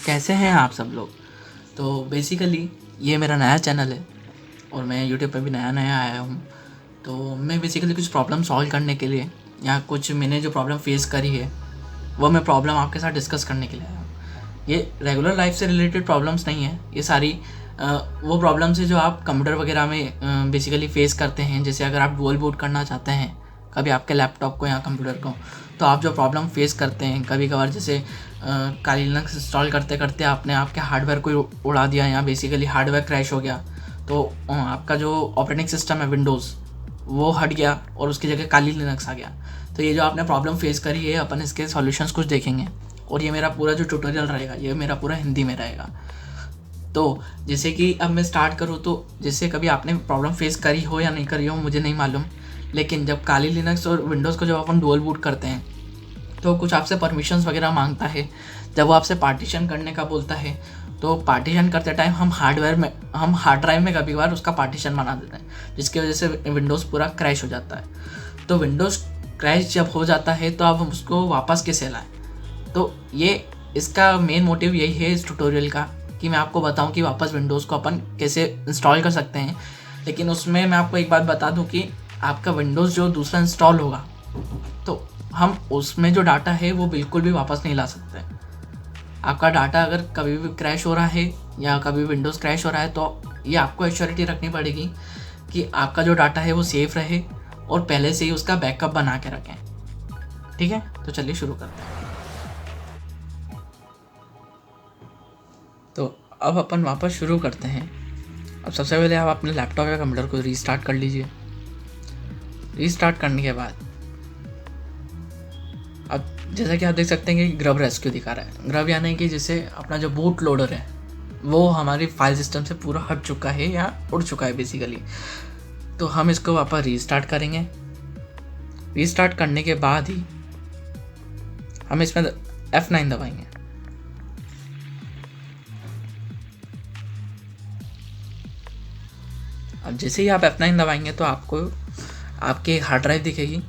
कैसे हैं आप सब लोग। तो बेसिकली ये मेरा नया चैनल है और मैं यूट्यूब पे भी नया आया हूँ। तो मैं बेसिकली कुछ प्रॉब्लम सॉल्व करने के लिए या कुछ मैंने जो प्रॉब्लम फेस करी है वो मैं प्रॉब्लम आपके साथ डिस्कस करने के लिए आया हूँ। ये रेगुलर लाइफ से रिलेटेड प्रॉब्लम्स नहीं है, ये सारी वो प्रॉब्लम्स है जो आप कंप्यूटर वगैरह में बेसिकली फेस करते हैं। जैसे अगर आप डुअल बूट करना चाहते हैं कभी आपके लैपटॉप को या कंप्यूटर को, तो आप जो प्रॉब्लम फेस करते हैं कभी कभार, जैसे काली लिनक्स इंस्टॉल करते करते आपने आपके हार्डवेयर को उड़ा दिया या बेसिकली हार्डवेयर क्रैश हो गया, तो आपका जो ऑपरेटिंग सिस्टम है विंडोज़ वो हट गया और उसकी जगह काली लिनक्स आ गया। तो ये जो आपने प्रॉब्लम फेस करी है अपन इसके सॉल्यूशंस कुछ देखेंगे और ये मेरा पूरा जो ट्यूटोरियल रहेगा ये मेरा पूरा हिंदी में रहेगा। तो जैसे कि अब मैं स्टार्ट करूँ, तो जैसे कभी आपने प्रॉब्लम फेस करी हो या नहीं करी हो मुझे नहीं मालूम, लेकिन जब काली लिनक्स और विंडोज़ को जब अपन डुअल बूट करते हैं तो कुछ आपसे परमिशंस वगैरह मांगता है। जब वो आपसे पार्टीशन करने का बोलता है तो पार्टीशन करते टाइम हम हार्ड ड्राइव में कभी बार उसका पार्टीशन बना देते हैं, जिसकी वजह से विंडोज़ पूरा क्रैश हो जाता है। तो विंडोज़ क्रैश जब हो जाता है तो अब हम उसको वापस कैसे लाएं। तो ये इसका मेन मोटिव यही है इस ट्यूटोरियल का कि मैं आपको बताऊं कि वापस विंडोज़ को अपन कैसे इंस्टॉल कर सकते हैं। लेकिन उसमें मैं आपको एक बात बता दूं कि आपका विंडोज़ जो दूसरा इंस्टॉल होगा तो हम उसमें जो डाटा है वो बिल्कुल भी वापस नहीं ला सकते। आपका डाटा अगर कभी भी क्रैश हो रहा है या कभी विंडोज़ क्रैश हो रहा है तो ये आपको एश्योरिटी रखनी पड़ेगी कि आपका जो डाटा है वो सेफ़ रहे और पहले से ही उसका बैकअप बना के रखें। ठीक है, तो चलिए शुरू करते हैं। तो अब अपन वापस शुरू करते हैं। अब सबसे पहले आप अपने लैपटॉप या कंप्यूटर को रीस्टार्ट कर लीजिए। रीस्टार्ट करने के बाद अब जैसा कि आप देख सकते हैं कि ग्रब रेस्क्यू दिखा रहा है। ग्रब यानी कि जैसे अपना जो बूट लोडर है वो हमारी फाइल सिस्टम से पूरा हट चुका है या उड़ चुका है बेसिकली। तो हम इसको वापस रीस्टार्ट करेंगे। रीस्टार्ट करने के बाद ही हम इसमें F9 दबाएंगे। अब जैसे ही आप F9 दबाएंगे तो आपको आपके हार्ड ड्राइव दिखेगी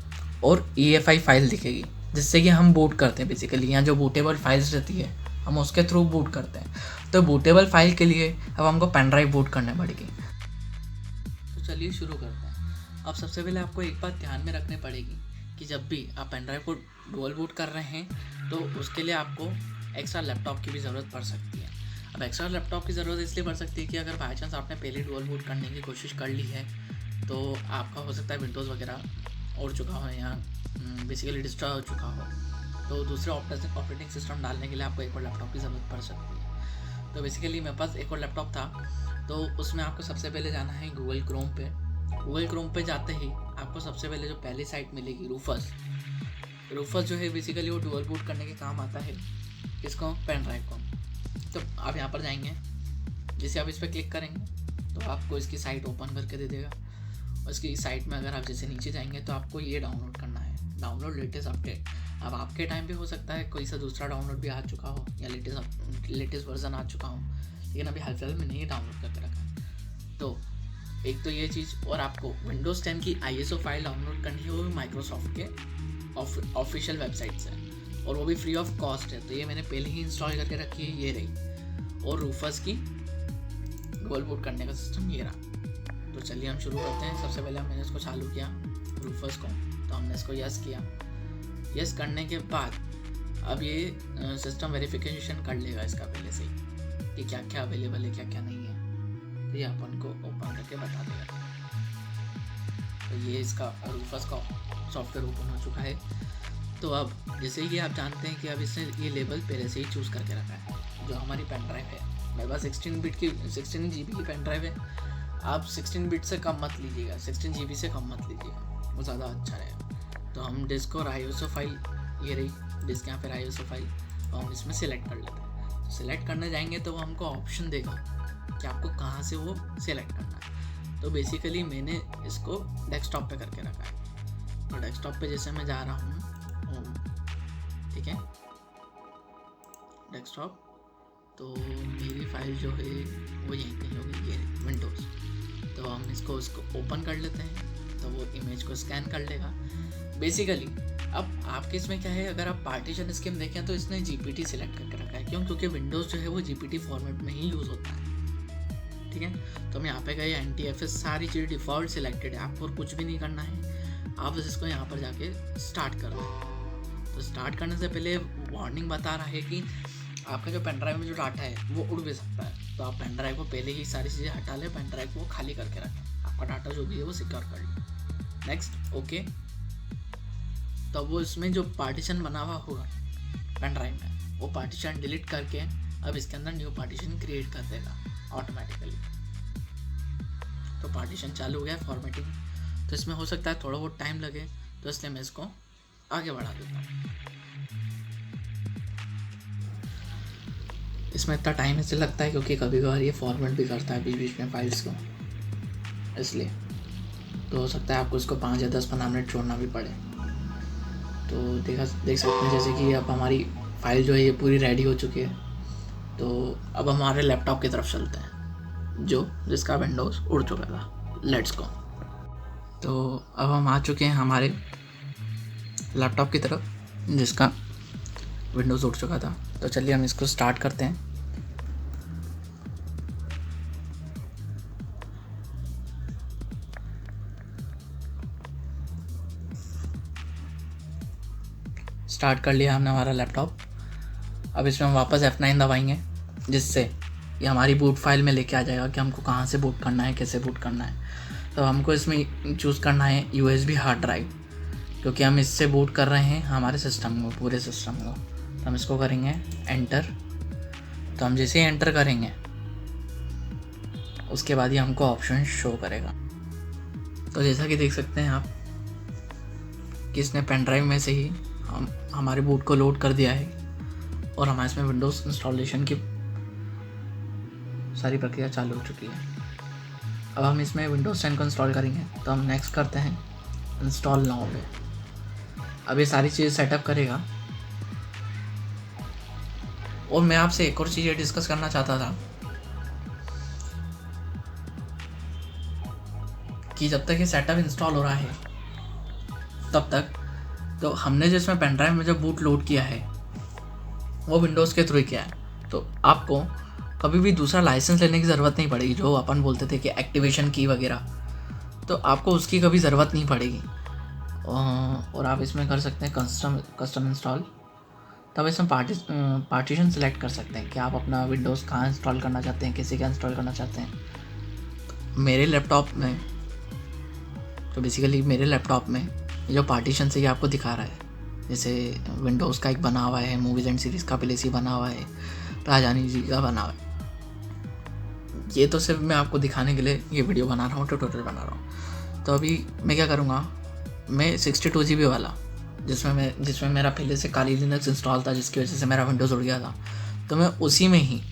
और EFI फाइल दिखेगी, जिससे कि हम बूट करते हैं बेसिकली। यहाँ जो बूटेबल फाइल्स रहती है हम उसके थ्रू बूट करते हैं। तो बूटेबल फाइल के लिए अब हमको पेन ड्राइव बूट करने पड़ेगी। तो चलिए शुरू करते हैं। अब सबसे पहले आपको एक बात ध्यान में रखनी पड़ेगी कि जब भी आप पेन ड्राइव को डुअल बूट कर रहे हैं तो उसके लिए आपको एक्स्ट्रा लैपटॉप की भी ज़रूरत पड़ सकती है। अब एक्स्ट्रा लैपटॉप की ज़रूरत इसलिए पड़ सकती है कि अगर बाई चांस आपने पहले डुअल बूट करने की कोशिश कर ली है तो आपका हो सकता है विंडोज़ वगैरह उड़ चुका हो या बेसिकली डिस्ट्रॉय हो चुका हो, तो दूसरे ऑपरेटिंग सिस्टम डालने के लिए आपको एक और लैपटॉप की ज़रूरत पड़ सकती है। तो बेसिकली मेरे पास एक और लैपटॉप था, तो उसमें आपको सबसे पहले जाना है गूगल क्रोम पे। गूगल क्रोम पे जाते ही आपको सबसे पहले जो पहली साइट मिलेगी रूफस जो है बेसिकली वो डुअल बूट करने के काम आता है इसको, पेन ड्राइव को। तो आप यहाँ पर जाएंगे, जैसे आप इस पर क्लिक करेंगे तो आपको इसकी साइट ओपन करके दे देगा। उसकी साइट में अगर आप जैसे नीचे जाएंगे तो आपको ये डाउनलोड करना है, डाउनलोड लेटेस्ट अपडेट। अब आपके टाइम पे हो सकता है कोई सा दूसरा डाउनलोड भी आ चुका हो या लेटेस्ट वर्जन आ चुका हो, लेकिन अभी हाल फिलहाल में नहीं डाउनलोड करके रखा है। तो एक तो ये चीज़, और आपको विंडोज़ 10 की ISO फाइल डाउनलोड करनी है, वो भी माइक्रोसॉफ्ट के ऑफिशियल वेबसाइट से, और वो भी फ्री ऑफ कॉस्ट है। तो ये मैंने पहले ही इंस्टॉल करके रखी है, ये रही। और रूफस की डुअल बूट करने का सिस्टम ये रहा। तो चलिए हम शुरू करते हैं। सबसे पहले मैंने इसको चालू किया रूफस को, तो हमने इसको यस किया। यस करने के बाद अब ये सिस्टम वेरिफिकेशन कर लेगा इसका पहले से ही कि क्या क्या अवेलेबल है क्या क्या नहीं है, तो ये अपन को ओपन करके बता देगा। तो ये इसका रूफस का सॉफ्टवेयर ओपन हो चुका है। तो अब जैसे कि आप जानते हैं कि अब इसने ये लेवल पहले से ही चूज़ करके रखा है। जो हमारी पेन ड्राइव है, मेरे पास 16 GB की पेन ड्राइव है। आप 16 बिट से कम मत लीजिएगा, 16 GB से कम मत लीजिएगा, वो ज़्यादा अच्छा रहेगा। तो हम डिस्क और ISO फाइल, ये रही डिस्क यहाँ पर ISO फाइल, तो हम इसमें सेलेक्ट कर लेते हैं। तो सेलेक्ट करने जाएंगे तो वो हमको ऑप्शन देगा कि आपको कहाँ से वो सेलेक्ट करना है। तो बेसिकली मैंने इसको डेस्कटॉप पे करके रखा है। तो डेस्कटॉप पे जैसे मैं जा रहा हूँ, ठीक है, डेस्कटॉप, तो मेरी फाइल जो है वो यहीं कहीं होगी, ये विंडोज़। तो हम इसको ओपन कर लेते हैं। तो वो इमेज को स्कैन कर लेगा बेसिकली। अब आपके इसमें क्या है, अगर आप पार्टीशन स्कीम देखें तो इसने GPT सिलेक्ट करके रखा है। क्यों? क्योंकि विंडोज़ जो है वो GPT फॉर्मेट में ही यूज़ होता है। ठीक है, तो हम यहाँ पे गए NTFS, सारी चीज़ डिफ़ॉल्ट सिलेक्टेड है, आपको और कुछ भी नहीं करना है। आप बस इसको यहाँ पर जाके स्टार्ट कर दें। तो स्टार्ट करने से पहले वार्निंग बता रहा है कि आपका जो पेन ड्राइव में जो डाटा है वो उड़ भी सकता है। तो आप पेन ड्राइव को पहले ही सारी चीज़ें हटा लें, पेन ड्राइव को खाली करके रखें, आपका डाटा जो भी है वो सिक्योर कर लें। Next, okay. तो वो इसमें जो पार्टीशन बना हुआ होगा पेन ड्राइव में, वो पार्टीशन डिलीट करके अब इसके अंदर न्यू पार्टीशन क्रिएट कर देगा ऑटोमेटिकली। तो पार्टीशन चालू हो गया फॉर्मेटिंग। तो इसमें हो सकता है थोड़ा बहुत टाइम लगे, तो इसलिए मैं इसको आगे बढ़ा देता हूँ। इसमें इतना टाइम इसलिए लगता है क्योंकि कभी कभार ये फॉर्मेट भी करता है बीच बीच में फाइल्स को, इसलिए तो हो सकता है आपको इसको 5 या 10-15 मिनट छोड़ना भी पड़े। तो देख सकते हैं जैसे कि अब हमारी फाइल जो है ये पूरी रेडी हो चुकी है। तो अब हमारे लैपटॉप की तरफ चलते हैं जिसका विंडोज़ उड़ चुका था। Let's go. तो अब हम आ चुके हैं हमारे लैपटॉप की तरफ जिसका विंडोज़ उड़ चुका था। तो चलिए हम इसको स्टार्ट करते हैं। स्टार्ट कर लिया हमने हमारा लैपटॉप। अब इसमें हम वापस F9 दबाएंगे, जिससे ये हमारी बूट फाइल में लेके आ जाएगा कि हमको कहाँ से बूट करना है, कैसे बूट करना है। तो हमको इसमें चूज़ करना है USB हार्ड ड्राइव, क्योंकि हम इससे बूट कर रहे हैं हमारे सिस्टम को, पूरे सिस्टम को। तो हम इसको करेंगे एंटर। तो हम जैसे ही एंटर करेंगे उसके बाद ही हमको ऑप्शन शो करेगा। तो जैसा कि देख सकते हैं आप कि इसने पेन ड्राइव में से ही हमारे बूट को लोड कर दिया है और हमारे इसमें विंडोज़ इंस्टॉलेशन की सारी प्रक्रिया चालू हो चुकी है। अब हम इसमें विंडोज़ 10 को इंस्टॉल करेंगे। तो हम नेक्स्ट करते हैं इंस्टॉल नाउ पे। अब ये सारी चीज़ सेटअप करेगा। और मैं आपसे एक और चीज़ ये डिस्कस करना चाहता था कि जब तक ये सेटअप इंस्टॉल हो रहा है तब तक तो हमने जिसमें पेन ड्राइव में जो बूट लोड किया है वो विंडोज़ के थ्रू किया है। तो आपको कभी भी दूसरा लाइसेंस लेने की ज़रूरत नहीं पड़ेगी, जो अपन बोलते थे कि एक्टिवेशन की वगैरह, तो आपको उसकी कभी ज़रूरत नहीं पड़ेगी। और आप इसमें कर सकते हैं कस्टम इंस्टॉल। तब इसमें पार्टीशन सेलेक्ट कर सकते हैं कि आप अपना विंडोज़ कहाँ इंस्टॉल करना चाहते हैं, किसी का इंस्टॉल करना चाहते हैं। तो मेरे लैपटॉप में तो बेसिकली मेरे लैपटॉप में जो पार्टीशन से ये आपको दिखा रहा है, जैसे विंडोज़ का एक बना हुआ है, मूवीज़ एंड सीरीज़ का पहले से बना हुआ है, राजानी जी का बना हुआ है। ये तो सिर्फ मैं आपको दिखाने के लिए ये वीडियो बना रहा हूँ, ट्यूटोरियल बना रहा हूँ। तो अभी मैं क्या करूँगा, मैं 62 GB वाला जिसमें मेरा पहले से काली लिनक्स इंस्टॉल था, जिसकी वजह से मेरा विंडोज़ उड़ गया था, तो मैं उसी में ही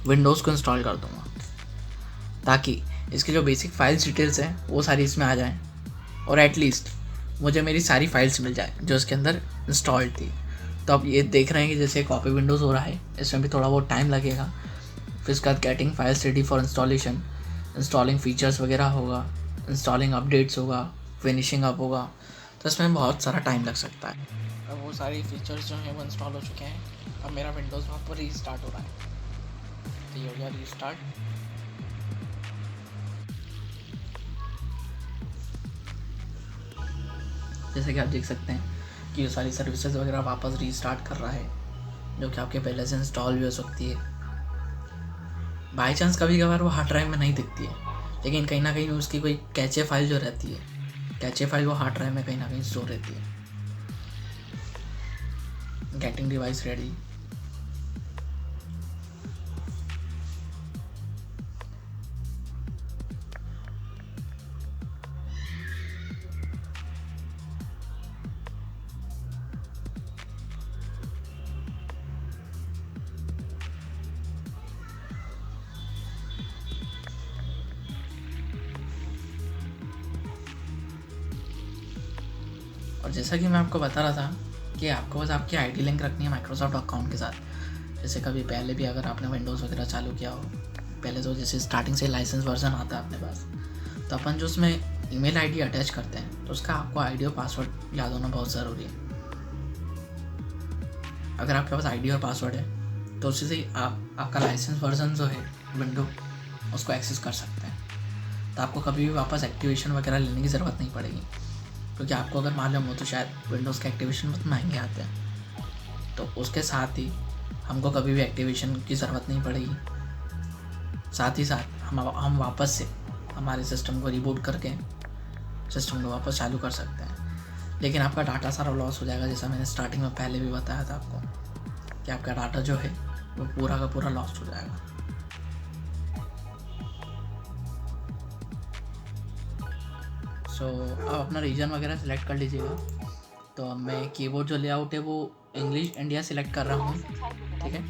विंडोज़ को इंस्टॉल कर दूँगा ताकि इसकी जो बेसिक फाइल्स डिटेल्स हैं वो सारी इसमें आ जाएँ और एटलीस्ट मुझे मेरी सारी फाइल्स मिल जाए जो इसके अंदर इंस्टॉल्ड थी। तो अब ये देख रहे हैं कि जैसे कॉपी विंडोज़ हो रहा है, इसमें भी थोड़ा बहुत टाइम लगेगा। फिर उसके बाद getting files ready for installation, installing features वगैरह होगा, इंस्टॉलिंग अपडेट्स होगा, फिनिशिंग अप होगा। तो इसमें बहुत सारा टाइम लग सकता है। अब वो सारी फीचर्स जो हैं वो इंस्टॉल हो चुके हैं। अब मेरा विंडोज़ वहाँ पर रीस्टार्ट हो रहा है। तो ये हो गया रीस्टार्ट। जैसे कि आप देख सकते हैं कि ये सारी सर्विसेज वगैरह वापस रीस्टार्ट कर रहा है, जो कि आपके पहले से इंस्टॉल भी हो सकती है। बाई चांस कभी कभार वो हार्ड ड्राइव में नहीं दिखती है, लेकिन कहीं ना कहीं उसकी कोई कैचे फाइल जो रहती है, कैचे फाइल वो हार्ड ड्राइव में कहीं ना कहीं स्टोर रहती है। Getting device ready. और जैसा कि मैं आपको बता रहा था कि आपको बस आपकी आईडी लिंक रखनी है माइक्रोसॉफ्ट अकाउंट के साथ। जैसे कभी पहले भी अगर आपने विंडोज़ वगैरह चालू किया हो, पहले तो जैसे स्टार्टिंग से लाइसेंस वर्जन आता है अपने पास, तो अपन जो उसमें ईमेल आईडी अटैच करते हैं तो उसका आपको आईडी और पासवर्ड याद होना बहुत ज़रूरी है। अगर आपके पास आईडी और पासवर्ड है तो उसी से आपका लाइसेंस वर्जन जो है विंडो उसको एक्सेस कर सकते हैं। तो आपको कभी भी वापस एक्टिवेशन वगैरह लेने की ज़रूरत नहीं पड़ेगी, क्योंकि आपको अगर मालूम हो तो शायद विंडोज़ के एक्टिवेशन बहुत महंगे आते हैं, तो उसके साथ ही हमको कभी भी एक्टिवेशन की ज़रूरत नहीं पड़ेगी। साथ ही साथ हम वापस से हमारे सिस्टम को रिबूट करके सिस्टम को वापस चालू कर सकते हैं। लेकिन आपका डाटा सारा लॉस हो जाएगा, जैसा मैंने स्टार्टिंग में पहले भी बताया था आपको कि आपका डाटा जो है वो पूरा का पूरा लॉस्ट हो जाएगा। आप अपना रीजन वगैरह सिलेक्ट कर लीजिएगा। तो मैं कीबोर्ड जो लेआउट है वो इंग्लिश इंडिया सिलेक्ट कर रहा हूँ, ठीक है।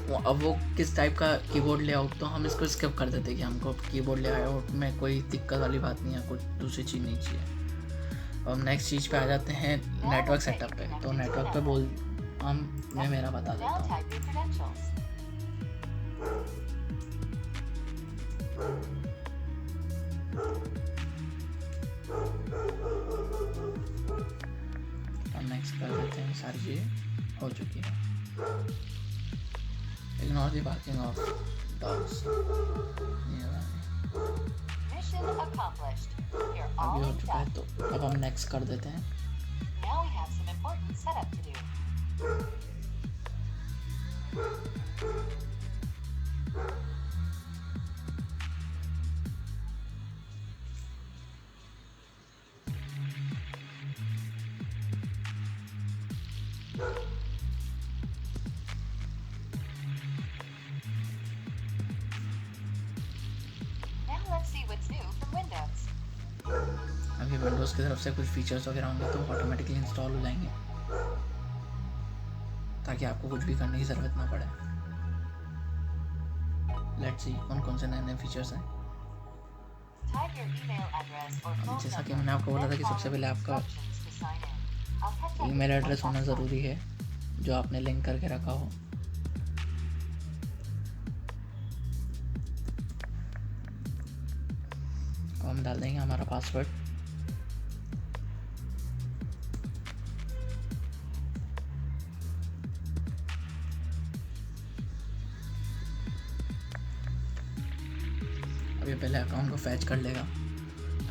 तो अब वो किस टाइप का कीबोर्ड लेआउट, तो हम इसको स्किप कर देते हैं कि हमको कीबोर्ड लेआउट में कोई दिक्कत वाली बात नहीं है, कुछ दूसरी चीज़ नहीं चाहिए। अब नेक्स्ट चीज़ पे आ जाते हैं नेटवर्क सेटअप पे। तो नेटवर्क पे मैं मेरा बता देता हूँ। नेक्स्ट कर देते हैं, सारी चीज़ें हो चुकी है। Ignore the barking of dogs, अभी हो चुका है। तो अब हम नेक्स्ट कर देते हैं। अभी विंडोज़ की तरफ से कुछ फीचर्स वगैरह होंगे तो ऑटोमेटिकली इंस्टॉल हो जाएंगे, ताकि आपको कुछ भी करने की ज़रूरत ना पड़े। लेट्स सी कौन कौन से नए नए फीचर्स हैं। जैसा कि मैंने आपको बोला था कि सबसे पहले आपका ईमेल एड्रेस होना ज़रूरी है जो आपने लिंक करके रखा हो। अब हम डाल देंगे हमारा पासवर्ड। अभी पहले अकाउंट को फैच कर लेगा।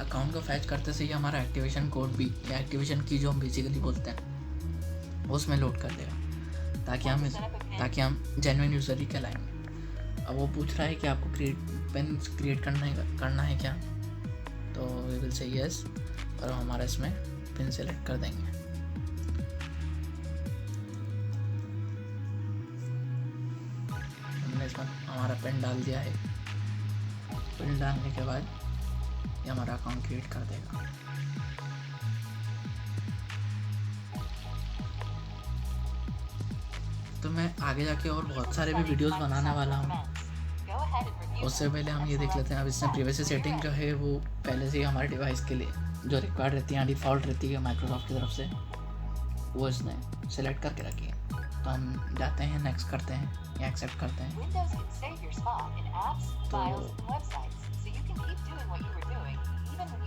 अकाउंट को फैच करते से ही हमारा एक्टिवेशन कोड भी या एक्टिवेशन की जो हम बेसिकली बोलते हैं उसमें लोड कर देगा, ताकि हम जेन्युइन यूज़र ही कहलाएंगे। अब वो पूछ रहा है कि आपको पेन क्रिएट करना है क्या, तो वी विल से यस, और हमारा इसमें पिन सेलेक्ट कर देंगे। हमने इसमें हमारा पिन डाल दिया है। पिन डालने के बाद ये हमारा अकाउंट क्रिएट कर देगा। तो मैं आगे जाके और बहुत सारे भी वीडियोस बनाने वाला हूँ। उससे पहले हम ये देख लेते हैं। अब इसमें प्रिवेसी सेटिंग जो है वो पहले से ही हमारे डिवाइस के लिए जो रिक्वायर्ड रहती है, डिफ़ॉल्ट रहती है माइक्रोसॉफ्ट की तरफ से, वो इसने सेलेक्ट करके रखी है। तो हम जाते हैं, नेक्स्ट करते हैं या एक्सेप्ट करते हैं। तो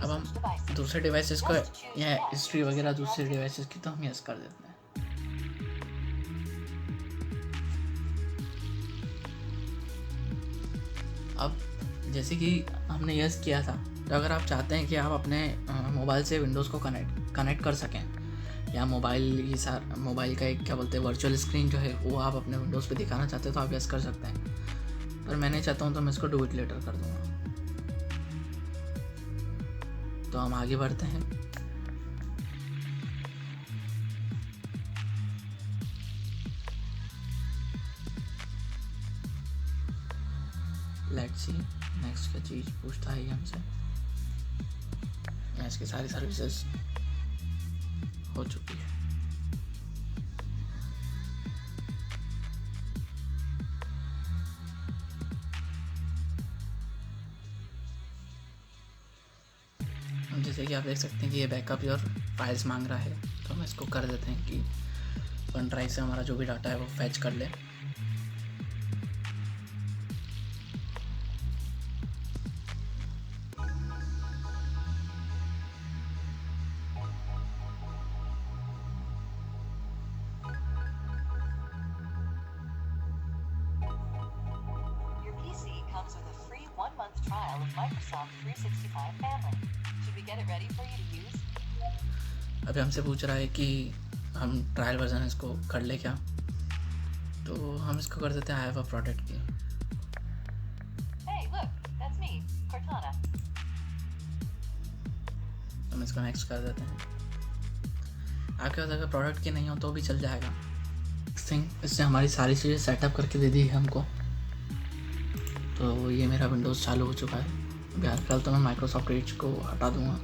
अब हम दूसरे डिवाइसेस को या हिस्ट्री वगैरह दूसरे डिवाइसेस की तो हम यस कर देते हैं। अब जैसे कि हमने यस किया था, तो अगर आप चाहते हैं कि आप अपने मोबाइल से विंडोज़ को कनेक्ट कर सकें, या मोबाइल का एक क्या बोलते हैं वर्चुअल स्क्रीन जो है वो आप अपने विंडोज़ पे दिखाना चाहते हैं, तो आप यस कर सकते हैं। पर मैं नहीं चाहता हूँ तो मैं इसको डू इट लेटर कर दूँगा। तो हम आगे बढ़ते हैं। लेट्स सी नेक्स्ट क्या चीज़ पूछता है हमसे। इसकी सारी सर्विसेज हो चुकी है। जैसे कि आप देख सकते हैं कि ये बैकअप और फाइल्स मांग रहा है, तो हम इसको कर देते हैं कि वन ड्राइव से हमारा जो भी डाटा है वो फैच कर ले। Your PC comes with a free 1-month trial of Microsoft 365 Family. Should we get it ready for you to use? अभी हमसे पूछ रहा है कि हम ट्रायल वर्जन इसको कर ले क्या, तो हम इसको कर देते हैं आई हैव अ प्रोडक्ट की। Hey, look, that's me, Cortana. हम इसको नेक्स्ट कर देते हैं। आपके पास अगर प्रोडक्ट की नहीं हो तो भी चल जाएगा। थिंग इससे हमारी सारी चीज़ें सेटअप करके दे दी है हमको। तो ये मेरा विंडोज़ चालू हो चुका है। अभी हाल तो मैं माइक्रोसॉफ्ट एज को हटा दूँगा।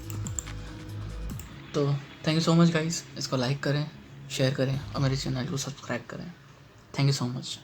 तो thank you so much guys, इसको लाइक करें, शेयर करें और मेरे चैनल को सब्सक्राइब करें। Thank you so much.